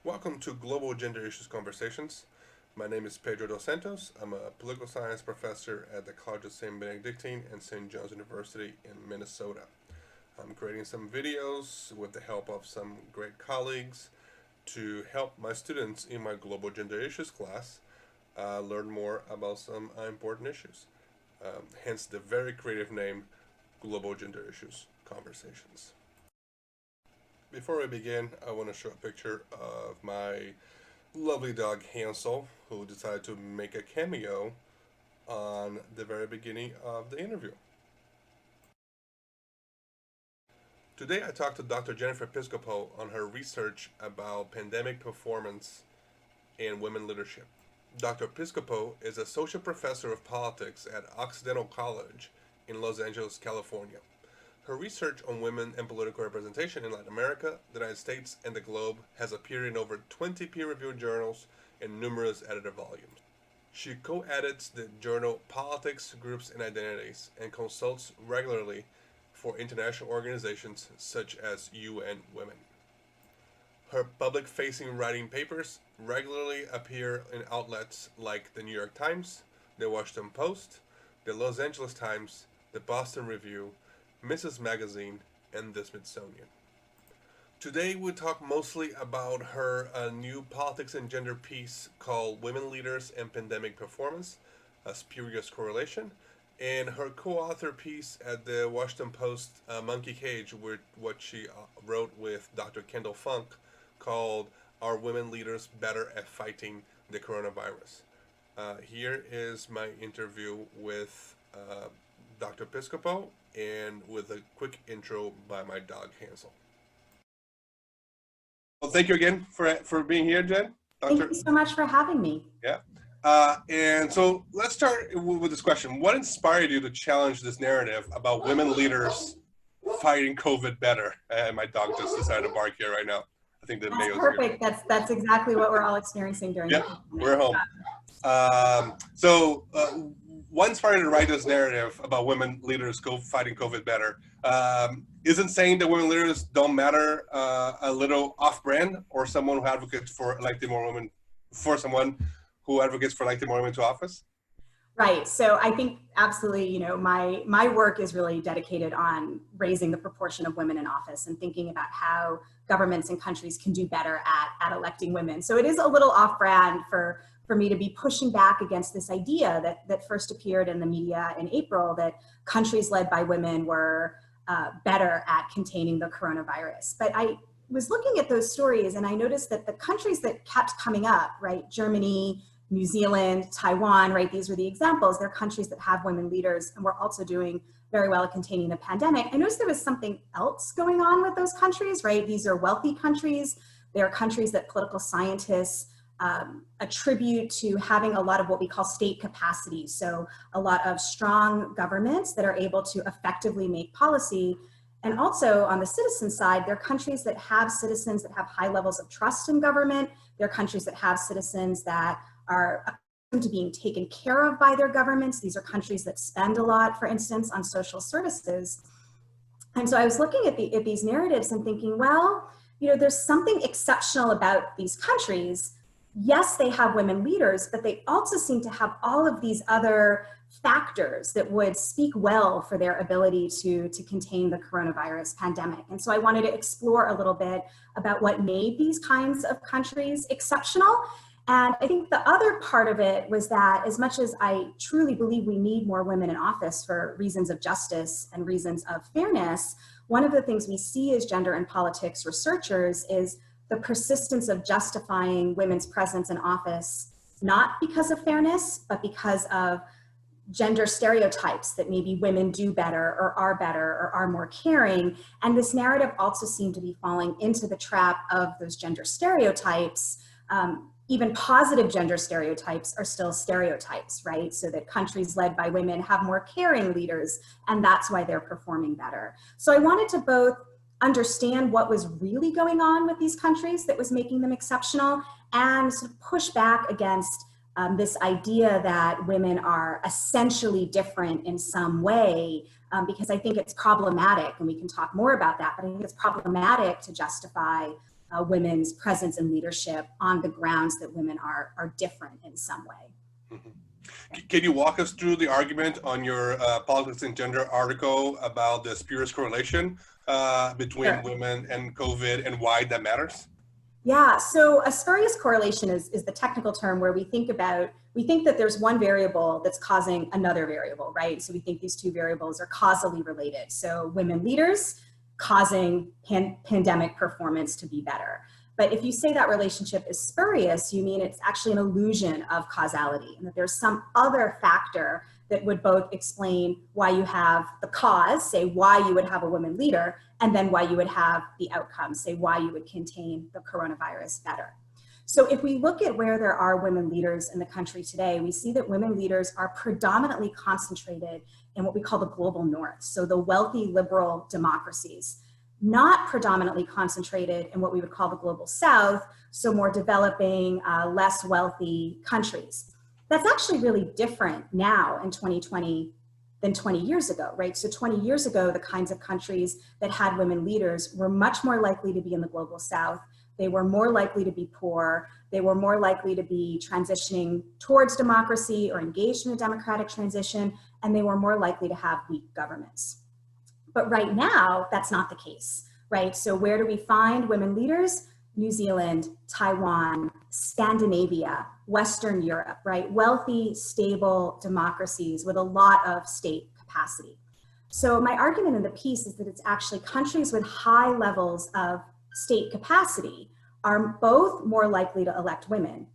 Welcome to Global Gender Issues Conversations. My name is Pedro Dos Santos. I'm a political science professor at the College of St. Benedictine and St. John's University in Minnesota. I'm creating some videos with the help of some great colleagues to help my students in my Global Gender Issues class learn more about some important issues. Hence the very creative name, Global Gender Issues Conversations. Before we begin, I want to show a picture of my lovely dog Hansel, who decided to make a cameo on the very beginning of the interview. Today I talked to Dr. Jennifer Piscopo on her research about pandemic performance and women leadership. Dr. Piscopo is associate professor of politics at Occidental College in Los Angeles, California. Her research on women and political representation in Latin America, the United States, and the globe has appeared in over 20 peer-reviewed journals and numerous edited volumes. She co-edits the journal Politics, Groups, and Identities and consults regularly for international organizations such as UN Women. Her public-facing writing papers regularly appear in outlets like the New York Times, the Washington Post, the Los Angeles Times, the Boston Review, Mrs. Magazine, and the Smithsonian. Today we talk mostly about her new politics and gender piece called Women Leaders and Pandemic Performance, a Spurious Correlation, and her co-author piece at the Washington Post, Monkey Cage, with what she wrote with Dr. Kendall Funk called Are Women Leaders Better at Fighting the Coronavirus? Here is my interview with Dr. Piscopo, and with a quick intro by my dog Hansel. Well, thank you again for being here, Jen. Thank you so much for having me. Yeah. And so let's start with this question. What inspired you to challenge this narrative about women leaders fighting COVID better? And my dog just decided to bark here right now. I think the That's perfect. Here. That's exactly what we're all experiencing during. Yeah, we're home. What inspired you to write this narrative about women leaders fighting COVID better? Isn't saying that women leaders don't matter a little off-brand, or someone who advocates for electing more women, for someone who advocates for electing more women to office? Right. So I think absolutely, my work is really dedicated on raising the proportion of women in office and thinking about how governments and countries can do better at electing women. So it is a little off-brand for me to be pushing back against this idea that first appeared in the media in April, that countries led by women were better at containing the coronavirus. But I was looking at those stories and I noticed that the countries that kept coming up, right, Germany, New Zealand, Taiwan, right, these were the examples. They're countries that have women leaders and we're also doing very well at containing the pandemic. I noticed there was something else going on with those countries, right? These are wealthy countries. They are countries that political scientists attribute to having a lot of what we call state capacity. So a lot of strong governments that are able to effectively make policy. And also on the citizen side, they're countries that have citizens that have high levels of trust in government. They're countries that have citizens that are accustomed to being taken care of by their governments. These are countries that spend a lot, for instance, on social services. And so I was looking at these narratives and thinking, well, there's something exceptional about these countries. Yes, they have women leaders, but they also seem to have all of these other factors that would speak well for their ability to contain the coronavirus pandemic. And so I wanted to explore a little bit about what made these kinds of countries exceptional. And I think the other part of it was that as much as I truly believe we need more women in office for reasons of justice and reasons of fairness, one of the things we see as gender and politics researchers is the persistence of justifying women's presence in office, not because of fairness, but because of gender stereotypes that maybe women do better or are more caring. And this narrative also seemed to be falling into the trap of those gender stereotypes. Even positive gender stereotypes are still stereotypes, right? So that countries led by women have more caring leaders, and that's why they're performing better. So I wanted to both understand what was really going on with these countries that was making them exceptional and sort of push back against this idea that women are essentially different in some way, because I think it's problematic, and we can talk more about that, but I think it's problematic to justify women's presence and leadership on the grounds that women are different in some way. Mm-hmm. Can you walk us through the argument on your Politics and Gender article about the spurious correlation between Sure. women and COVID and why that matters? Yeah, so a spurious correlation is the technical term where we think that there's one variable that's causing another variable, right? So we think these two variables are causally related. So women leaders causing pandemic performance to be better. But if you say that relationship is spurious, you mean it's actually an illusion of causality, and that there's some other factor that would both explain why you have the cause, say why you would have a woman leader, and then why you would have the outcome, say why you would contain the coronavirus better. So if we look at where there are women leaders in the country today, we see that women leaders are predominantly concentrated in what we call the global north, so the wealthy liberal democracies, not predominantly concentrated in what we would call the global south, so more developing, less wealthy countries. That's actually really different now in 2020 than 20 years ago, right? So 20 years ago, the kinds of countries that had women leaders were much more likely to be in the global south. They were more likely to be poor. They were more likely to be transitioning towards democracy or engaged in a democratic transition, and they were more likely to have weak governments. But right now, that's not the case, right? So where do we find women leaders? New Zealand, Taiwan, Scandinavia, Western Europe, right? Wealthy, stable democracies with a lot of state capacity. So my argument in the piece is that it's actually countries with high levels of state capacity are both more likely to elect women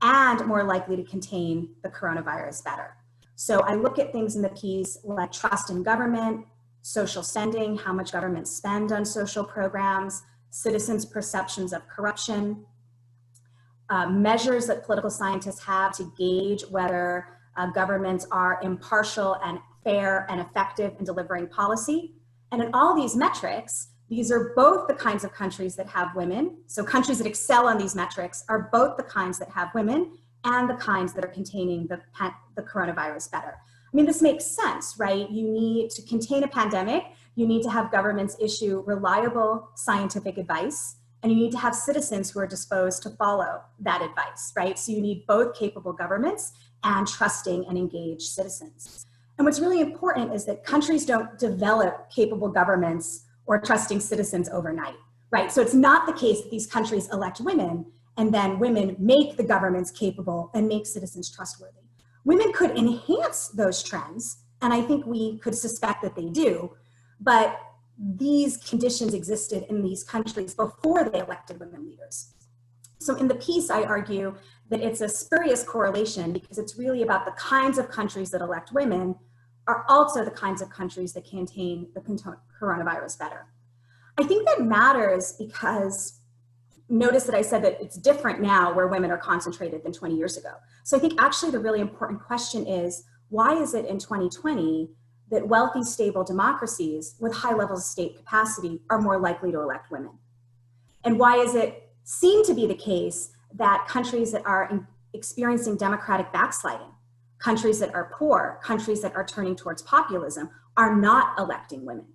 and more likely to contain the coronavirus better. So I look at things in the piece like trust in government, social spending, how much governments spend on social programs, citizens' perceptions of corruption, measures that political scientists have to gauge whether governments are impartial and fair and effective in delivering policy. And in all these metrics, these are both the kinds of countries that have women. So countries that excel on these metrics are both the kinds that have women and the kinds that are containing the coronavirus better. I mean, this makes sense, right? You need to contain a pandemic, you need to have governments issue reliable scientific advice, and you need to have citizens who are disposed to follow that advice, right? So you need both capable governments and trusting and engaged citizens. And what's really important is that countries don't develop capable governments or trusting citizens overnight, right? So it's not the case that these countries elect women and then women make the governments capable and make citizens trustworthy. Women could enhance those trends, and I think we could suspect that they do, but these conditions existed in these countries before they elected women leaders. So in the piece, I argue that it's a spurious correlation because it's really about the kinds of countries that elect women are also the kinds of countries that contain the coronavirus better. I think that matters because notice that I said that it's different now where women are concentrated than 20 years ago. So I think actually the really important question is, why is it in 2020 that wealthy, stable democracies with high levels of state capacity are more likely to elect women? And why is it seem to be the case that countries that are experiencing democratic backsliding, countries that are poor, countries that are turning towards populism, are not electing women?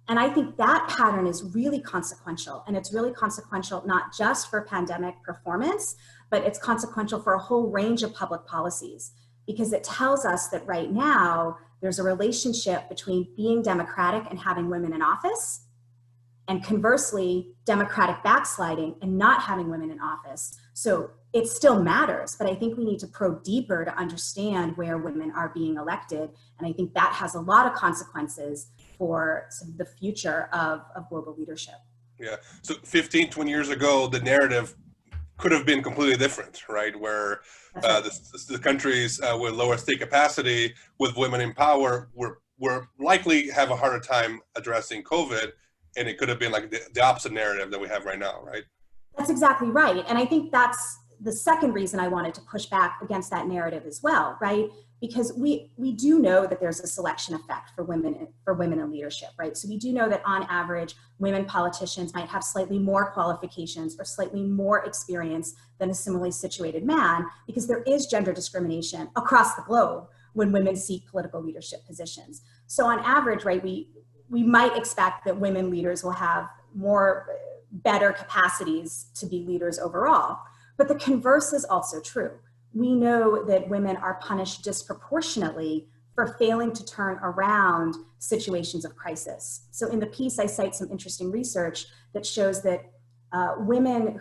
And I think that pattern is really consequential, and it's really consequential not just for pandemic performance, but it's consequential for a whole range of public policies, because it tells us that right now there's a relationship between being democratic and having women in office, and conversely, democratic backsliding and not having women in office. So it still matters, but I think we need to probe deeper to understand where women are being elected, and I think that has a lot of consequences for sort of the future of global leadership. Yeah, so 15, 20 years ago, the narrative could have been completely different, right? Where Right. the countries with lower state capacity, with women in power, were likely have a harder time addressing COVID, and it could have been like the opposite narrative that we have right now, right? That's exactly right. And I think that's the second reason I wanted to push back against that narrative as well, right? Because we do know that there's a selection effect for women in leadership, right? So we do know that on average, women politicians might have slightly more qualifications or slightly more experience than a similarly situated man, because there is gender discrimination across the globe when women seek political leadership positions. So on average, right, we might expect that women leaders will have more better capacities to be leaders overall. But the converse is also true. We know that women are punished disproportionately for failing to turn around situations of crisis. So in the piece, I cite some interesting research that shows that women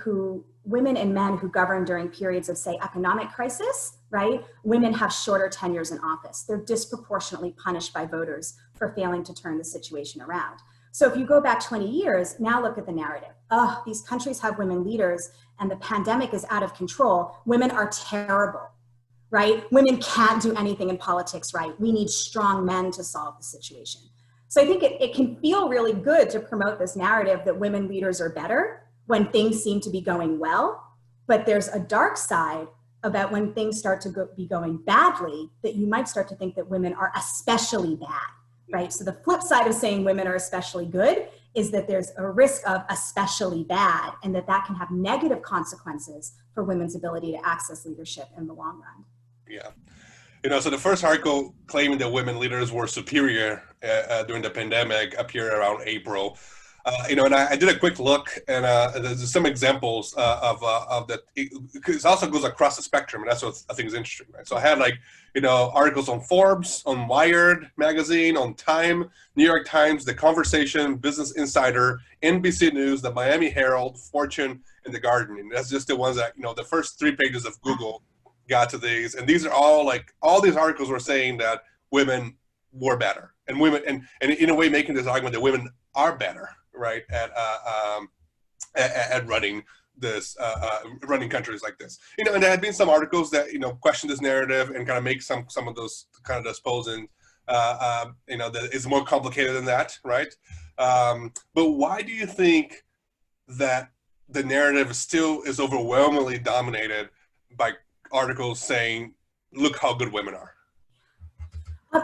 and men who govern during periods of, say, economic crisis, right? Women have shorter tenures in office. They're disproportionately punished by voters for failing to turn the situation around. So if you go back 20 years, now look at the narrative. Oh, these countries have women leaders and the pandemic is out of control. Women are terrible, right? Women can't do anything in politics, right? We need strong men to solve the situation. So I think it can feel really good to promote this narrative that women leaders are better when things seem to be going well, but there's a dark side about when things start to be going badly, that you might start to think that women are especially bad, right? So the flip side of saying women are especially good is that there's a risk of especially bad, and that can have negative consequences for women's ability to access leadership in the long run. Yeah. So the first article claiming that women leaders were superior during the pandemic appeared around April. And I did a quick look, and there's some examples of that. It also goes across the spectrum, and that's what I think is interesting, right? So I had articles on Forbes, on Wired magazine, on Time, New York Times, The Conversation, Business Insider, NBC News, the Miami Herald, Fortune, and The Guardian. And that's just the ones that, the first 3 pages of Google got to these. And these are all these articles were saying that women were better, and women, and in a way making this argument that women are better, right, at running this, running countries like this. And there had been some articles that, question this narrative and kind of make some of those kind of disposing, that it's more complicated than that, right? But why do you think that the narrative still is overwhelmingly dominated by articles saying, look how good women are?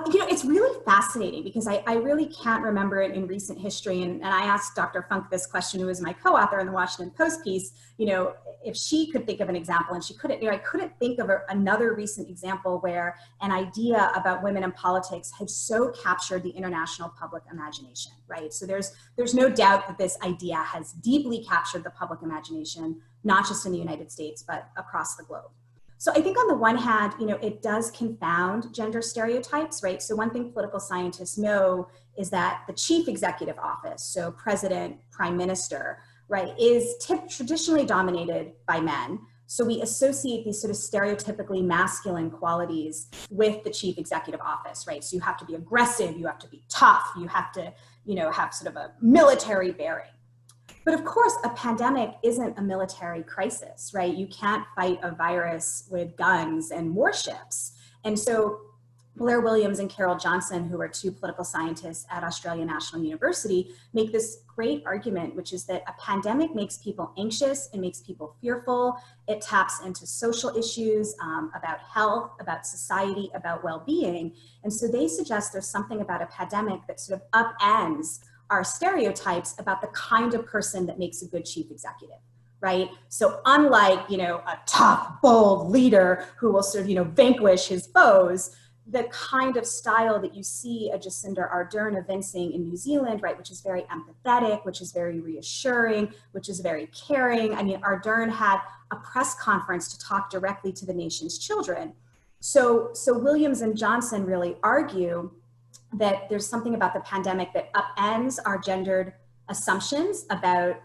It's really fascinating because I really can't remember it in recent history. And I asked Dr. Funk this question, who was my co-author in the Washington Post piece, if she could think of an example, and she couldn't. I couldn't think of another recent example where an idea about women in politics had so captured the international public imagination, right? So there's no doubt that this idea has deeply captured the public imagination, not just in the United States, but across the globe. So I think on the one hand, it does confound gender stereotypes, right? So one thing political scientists know is that the chief executive office, so president, prime minister, right, is traditionally dominated by men. So we associate these sort of stereotypically masculine qualities with the chief executive office, right? So you have to be aggressive, you have to be tough, you have to, have sort of a military bearing. But of course, a pandemic isn't a military crisis, right? You can't fight a virus with guns and warships. And so Blair Williams and Carol Johnson, who are 2 political scientists at Australian National University, make this great argument, which is that a pandemic makes people anxious, it makes people fearful, it taps into social issues about health, about society, about well-being. And so they suggest there's something about a pandemic that sort of upends our stereotypes about the kind of person that makes a good chief executive, right? So unlike, a tough, bold leader who will sort of, vanquish his foes, the kind of style that you see a Jacinda Ardern evincing in New Zealand, right, which is very empathetic, which is very reassuring, which is very caring. I mean, Ardern had a press conference to talk directly to the nation's children. So Williams and Johnson really argue that there's something about the pandemic that upends our gendered assumptions about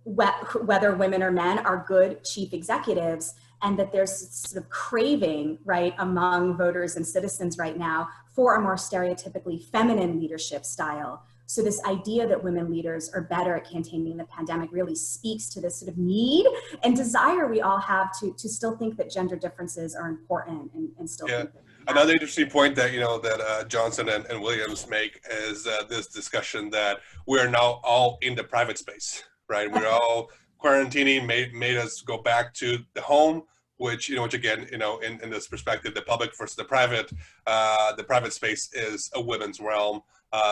whether women or men are good chief executives, and that there's sort of craving, right, among voters and citizens right now for a more stereotypically feminine leadership style. So this idea that women leaders are better at containing the pandemic really speaks to this sort of need and desire we all have to still think that gender differences are important and still think that. Another interesting point that that Johnson and Williams make is this discussion that we're now all in the private space, right? We're all quarantining, made us go back to the home, which again, in this perspective, the public versus the private space is a women's realm.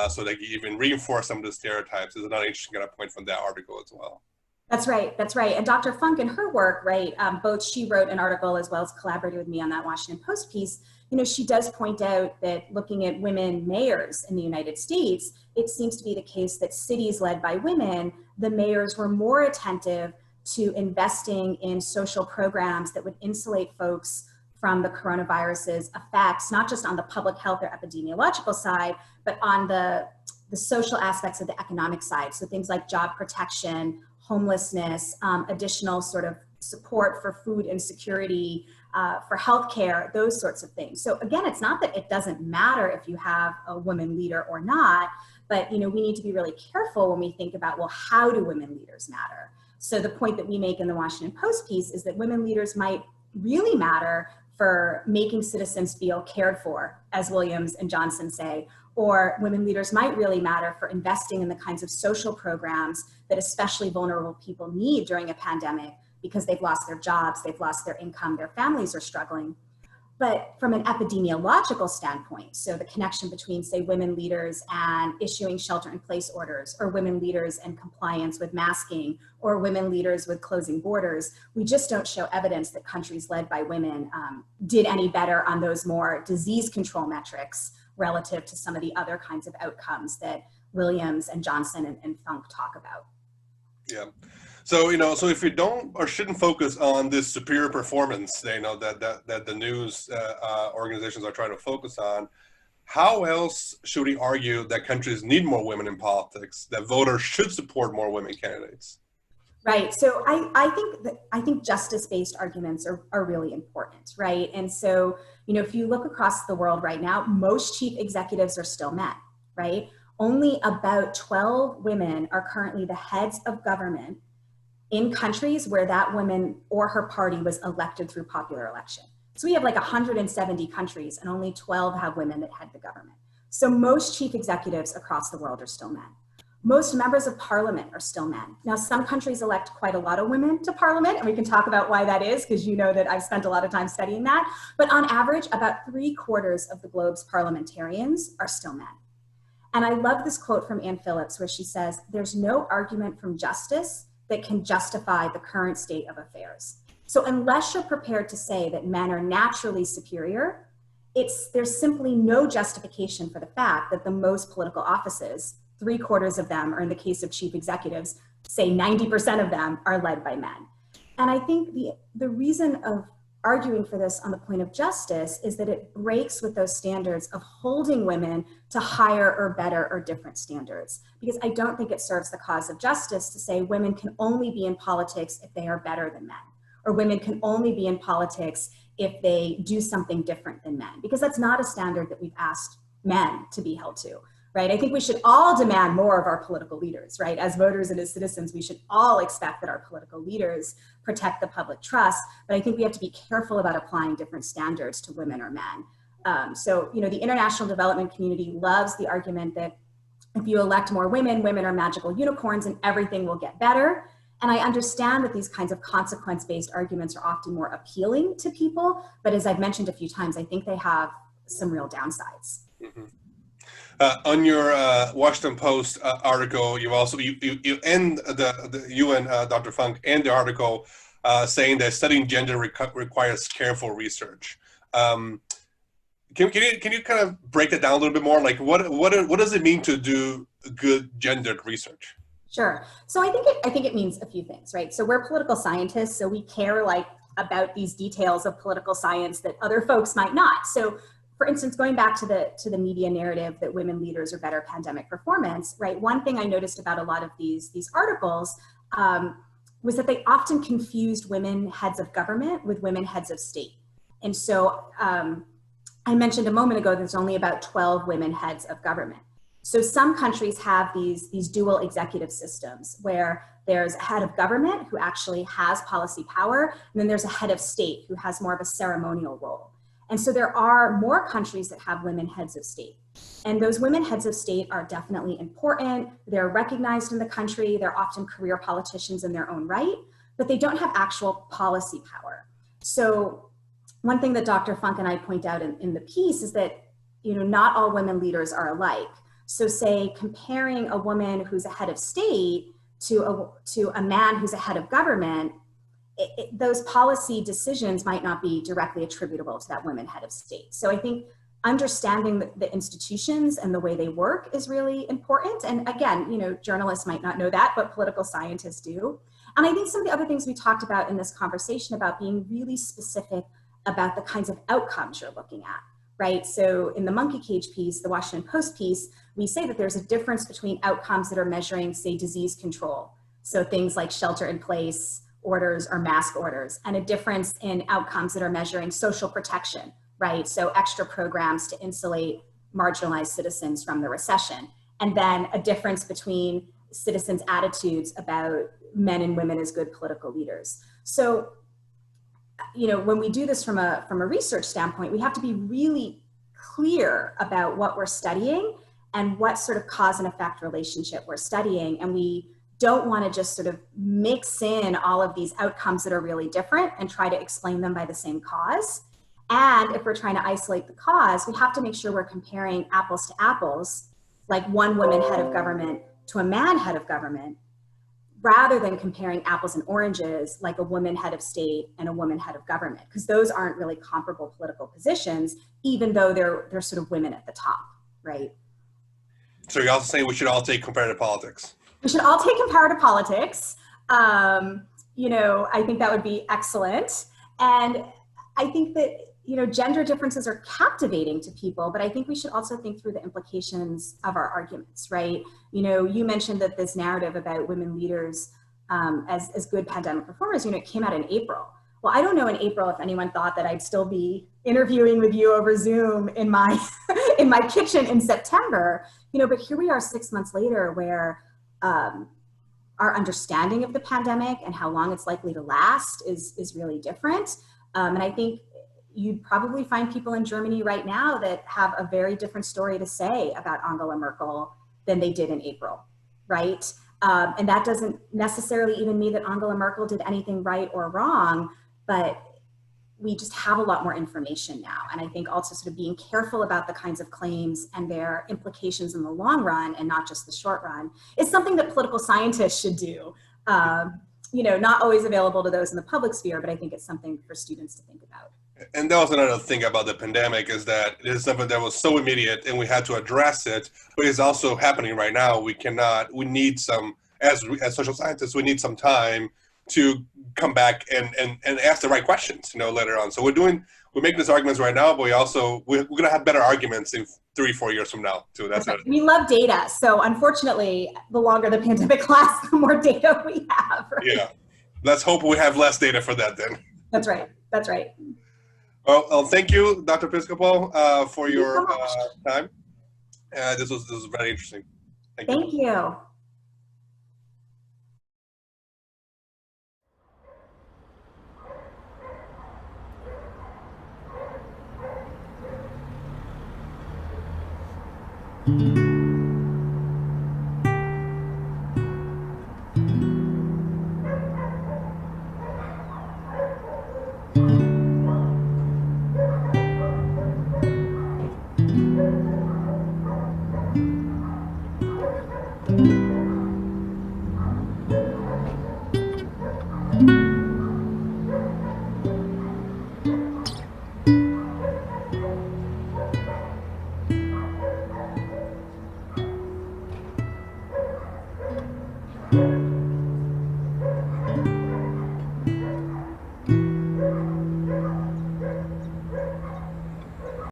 So they even reinforce some of the stereotypes. Is another interesting kind of point from that article as well. That's right. And Dr. Funk in her work, right, both she wrote an article as well as collaborated with me on that Washington Post piece, she does point out that looking at women mayors in the United States, it seems to be the case that cities led by women, the mayors were more attentive to investing in social programs that would insulate folks from the coronavirus's effects, not just on the public health or epidemiological side, but on the social aspects of the economic side. So things like job protection, homelessness, additional sort of support for food insecurity, for healthcare, those sorts of things. So again, it's not that it doesn't matter if you have a woman leader or not, but we need to be really careful when we think about, well, how do women leaders matter? So the point that we make in the Washington Post piece is that women leaders might really matter for making citizens feel cared for, as Williams and Johnson say, or women leaders might really matter for investing in the kinds of social programs that especially vulnerable people need during a pandemic because they've lost their jobs, they've lost their income, their families are struggling. But from an epidemiological standpoint, so the connection between, say, women leaders and issuing shelter-in-place orders, or women leaders and compliance with masking, or women leaders with closing borders, we just don't show evidence that countries led by women did any better on those more disease control metrics relative to some of the other kinds of outcomes that Williams and Johnson and Funk talk about. Yeah. So, so if we don't or shouldn't focus on this superior performance, that the news organizations are trying to focus on, how else should we argue that countries need more women in politics, that voters should support more women candidates? Right. So I think justice-based arguments are really important, right? And so, if you look across the world right now, most chief executives are still men, right? Only about 12 women are currently the heads of government in countries where that woman or her party was elected through popular election. So we have like 170 countries and only 12 have women that head the government. So most chief executives across the world are still men. Most members of parliament are still men. Now, some countries elect quite a lot of women to parliament, and we can talk about why that is, because that I've spent a lot of time studying that. But on average, about 3/4 of the globe's parliamentarians are still men. And I love this quote from Ann Phillips, where she says, "There's no argument from justice that can justify the current state of affairs." So unless you're prepared to say that men are naturally superior, there's simply no justification for the fact that the most political offices, 3/4 of them, or in the case of chief executives, say 90% of them, are led by men. And I think the reason of arguing for this on the point of justice is that it breaks with those standards of holding women to higher or better or different standards. Because I don't think it serves the cause of justice to say women can only be in politics if they are better than men, or women can only be in politics if they do something different than men, because that's not a standard that we've asked men to be held to. Right? I think we should all demand more of our political leaders, right? As voters and as citizens, we should all expect that our political leaders protect the public trust, but I think we have to be careful about applying different standards to women or men. So, the international development community loves the argument that if you elect more women, women are magical unicorns and everything will get better. And I understand that these kinds of consequence-based arguments are often more appealing to people, but as I've mentioned a few times, I think they have some real downsides. Mm-hmm. On your Washington Post article, you end you and Dr. Funk end the article saying that studying gender requires careful research. Can you kind of break it down a little bit more? Like what does it mean to do good gendered research? Sure. So I think it means a few things, right? So we're political scientists, so we care about these details of political science that other folks might not. So for instance, going back to the media narrative that women leaders are better pandemic performance, right? One thing I noticed about a lot of these articles was that they often confused women heads of government with women heads of state. And so I mentioned a moment ago, there's only about 12 women heads of government. So some countries have these dual executive systems where there's a head of government who actually has policy power, and then there's a head of state who has more of a ceremonial role. And so there are more countries that have women heads of state. And those women heads of state are definitely important. They're recognized in the country. They're often career politicians in their own right, but they don't have actual policy power. So one thing that Dr. Funk and I point out in the piece is that, not all women leaders are alike. So say comparing a woman who's a head of state to a man who's a head of government, those policy decisions might not be directly attributable to that woman head of state. So I think understanding the institutions and the way they work is really important. And again, journalists might not know that, but political scientists do. And I think some of the other things we talked about in this conversation about being really specific about the kinds of outcomes you're looking at, right? So in the monkey cage piece, the Washington Post piece, we say that there's a difference between outcomes that are measuring, say, disease control. So things like shelter in place orders or mask orders, and a difference in outcomes that are measuring social protection, right? So extra programs to insulate marginalized citizens from the recession. And then a difference between citizens' attitudes about men and women as good political leaders. So, when we do this from a research standpoint, we have to be really clear about what we're studying and what sort of cause and effect relationship we're studying. And we don't want to just sort of mix in all of these outcomes that are really different and try to explain them by the same cause. And if we're trying to isolate the cause, we have to make sure we're comparing apples to apples, like one woman head of government to a man head of government, rather than comparing apples and oranges, like a woman head of state and a woman head of government, because those aren't really comparable political positions, even though they're sort of women at the top, right? So you're also saying we should all take comparative politics? We should all take comparative politics. I think that would be excellent. And I think that, gender differences are captivating to people, but I think we should also think through the implications of our arguments, right? You mentioned that this narrative about women leaders as good pandemic performers, it came out in April. Well, I don't know in April if anyone thought that I'd still be interviewing with you over Zoom in my in my kitchen in September, but here we are 6 months later where our understanding of the pandemic and how long it's likely to last is really different. And I think you'd probably find people in Germany right now that have a very different story to say about Angela Merkel than they did in April, right? And that doesn't necessarily even mean that Angela Merkel did anything right or wrong, but we just have a lot more information now. And I think also sort of being careful about the kinds of claims and their implications in the long run and not just the short run is something that political scientists should do. Not always available to those in the public sphere, but I think it's something for students to think about. And that was another thing about the pandemic, is that it is something that was so immediate and we had to address it, but it's also happening right now. We need some, as social scientists, we need some time to come back and ask the right questions, later on. So we're making these arguments right now, but we're going to have better arguments in 3-4 years from now too. That's right. We love data. So unfortunately, the longer the pandemic lasts, the more data we have. Right? Yeah. Let's hope we have less data for that then. That's right. That's right. Well, thank you, Dr. Piscopo, for your time. This was very interesting. Thank you. Thank you.